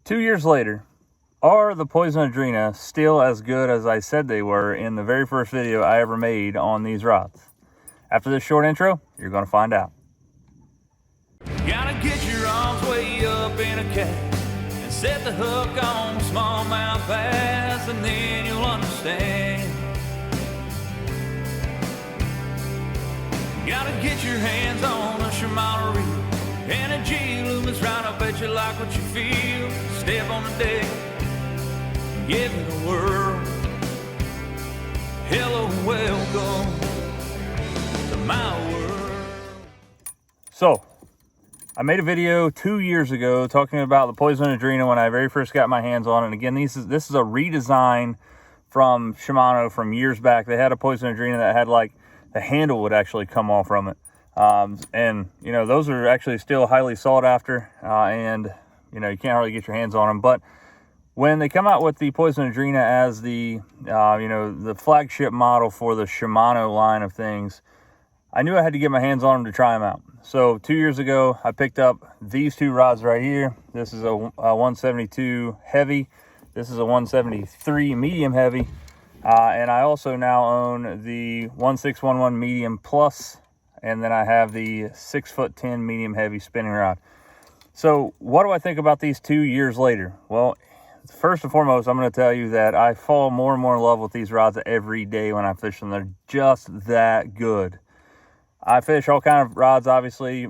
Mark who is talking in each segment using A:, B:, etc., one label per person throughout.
A: 2 years later, are the Poison Adrena still as good as I said they were in the very first video I ever made on these rods? After this short intro, you're going to find out.
B: Gotta get your arms way up in a cast and set the hook on smallmouth bass, and then you'll understand. Gotta get your hands on a Shimano reel and a G-loop that's right up at you like what you feel. Step on the deck, give it a whirl. Hello, welcome to my world.
A: So, I made a video 2 years ago talking about the Poison Adrena when I very first got my hands on it. And again, this is a redesign from Shimano from years back. They had a Poison Adrena that had like the handle would actually come off from it. And, you know, those are actually still highly sought after. And, you know, you can't hardly get your hands on them. But when they come out with the Poison Adrena as the, you know, the flagship model for the Shimano line of things, I knew I had to get my hands on them to try them out. So 2 years ago, I picked up these two rods right here. This is a 172 heavy. This is a 173 medium heavy. And I also now own the 1611 medium plus, and then I have the 6'10" medium heavy spinning rod. So what do I think about these 2 years later? Well, first and foremost, I'm going to tell you that I fall more and more in love with these rods every day when I fish them. They're just that good. I fish all kind of rods, obviously,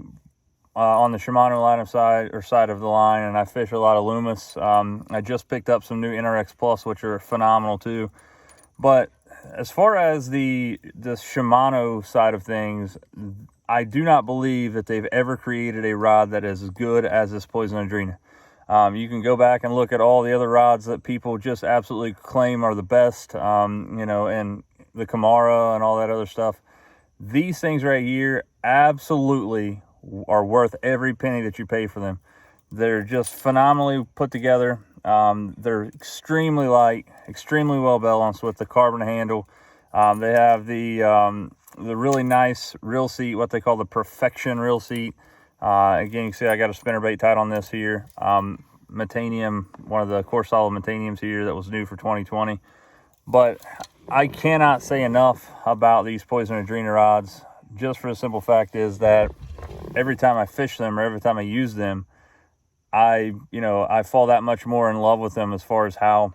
A: on the Shimano line of side of the line, and I fish a lot of Loomis. I just picked up some new NRX Plus, which are phenomenal too. But as far as the Shimano side of things, I do not believe that they've ever created a rod that is as good as this Poison Adrena. You can go back and look at all the other rods that people just absolutely claim are the best, you know, and the Kamara and all that other stuff. These things right here absolutely are worth every penny that you pay for them. They're just phenomenally put together. They're extremely light, extremely well balanced with the carbon handle. They have the really nice reel seat, what they call the Perfection reel seat. Again, you see I got a spinnerbait tied on this here. Metanium, one of the core solid Metaniums here that was new for 2020. But I cannot say enough about these Poison Adrena rods, just for the simple fact is that every time I fish them or every time I use them, I fall that much more in love with them as far as how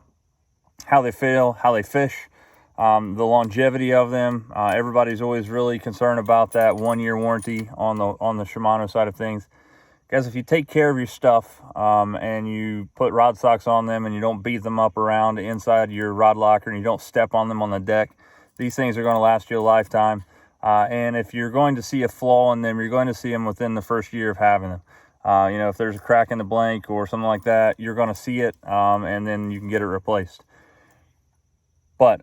A: they feel, how they fish, the longevity of them. Everybody's always really concerned about that 1 year warranty on the Shimano side of things. Guys, if you take care of your stuff and you put rod socks on them and you don't beat them up around inside your rod locker and you don't step on them on the deck, these things are going to last you a lifetime. And if you're going to see a flaw in them, you're going to see them within the first year of having them. You know, if there's a crack in the blank or something like that, you're going to see it, and then you can get it replaced. But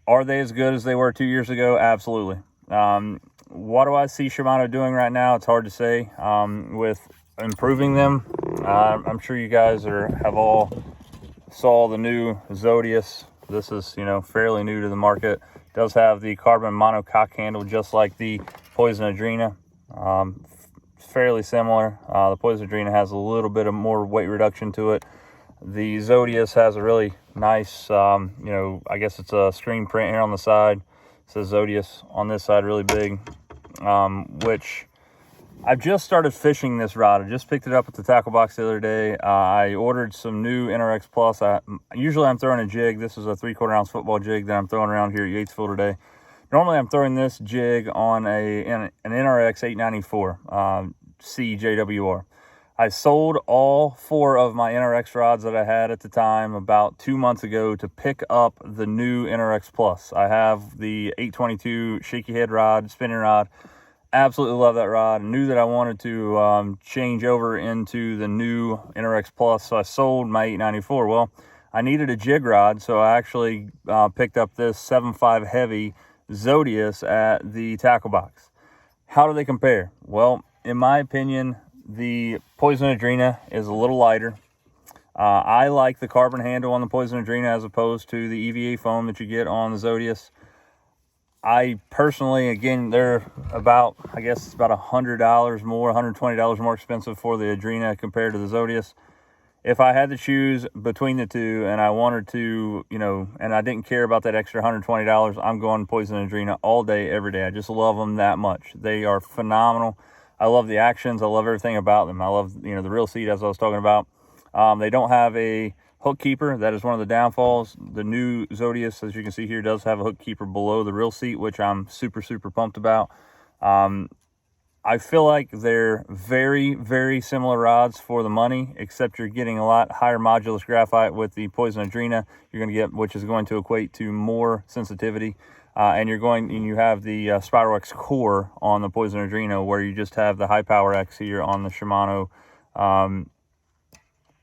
A: are they as good as they were 2 years ago? Absolutely. What do I see Shimano doing right now? It's hard to say. With improving them, I'm sure you guys have all saw the new Zodius. This is, you know, fairly new to the market. It does have the carbon monocoque handle just like the Poison Adrena. Fairly similar. The Poison Adrena has a little bit of more weight reduction to it. The Zodius has a really nice, you know, I guess it's a screen print here on the side. It says Zodius on this side really big, which I've just started fishing this rod. I just picked it up at the tackle box the other day. I ordered some new NRX Plus. Usually I'm throwing a jig. This is a 3/4 ounce football jig that I'm throwing around here at Yatesville today. Normally I'm throwing this jig on an NRX 894 CJWR. I sold all 4 of my NRX rods that I had at the time about 2 months ago to pick up the new NRX Plus. I have the 822 shaky head rod, spinning rod. Absolutely love that rod. Knew that I wanted to change over into the new NRX Plus, so I sold my 894. Well, I needed a jig rod, so I actually picked up this 7.5 heavy Zodius at the tackle box. How do they compare? Well, in my opinion, the Poison Adrena is a little lighter. I like the carbon handle on the Poison Adrena as opposed to the EVA foam that you get on the Zodius. I personally, again, they're about, I guess it's about $100 more, $120 more expensive for the Adrena compared to the Zodius. if I had to choose between the two and I wanted to, you know, and I didn't care about that extra $120, I'm going Poison Adrena all day, every day. I just love them that much. They are phenomenal. I love the actions. I love everything about them. I love, you know, the reel seat, as I was talking about. They don't have a hook keeper. That is one of the downfalls. The new Zodius, as you can see here, does have a hook keeper below the reel seat, which I'm super, super pumped about. I feel like they're very, very similar rods for the money, except you're getting a lot higher modulus graphite with the Poison Adrena. You're going to get, which is going to equate to more sensitivity. And you have the Spiral X core on the Poison Adrena, where you just have the high power X here on the Shimano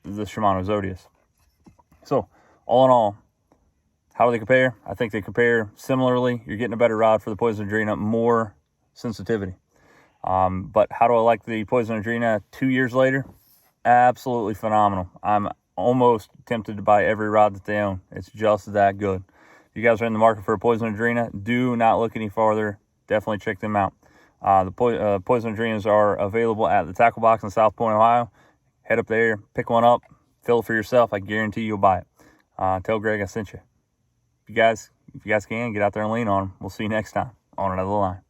A: Zodius. So, all in all, how do they compare? I think they compare similarly. You're getting a better rod for the Poison Adrena, more sensitivity. But how do I like the Poison Adrena 2 years later? Absolutely phenomenal. I'm almost tempted to buy every rod that they own. It's just that good. If you guys are in the market for a Poison Adrena, do not look any farther. Definitely check them out. The Poison Adrenas are available at the Tackle Box in South Point, Ohio. Head up there, pick one up, fill it for yourself. I guarantee you'll buy it. Tell Greg I sent you. If you guys can, get out there and lean on them. We'll see you next time on Another Line.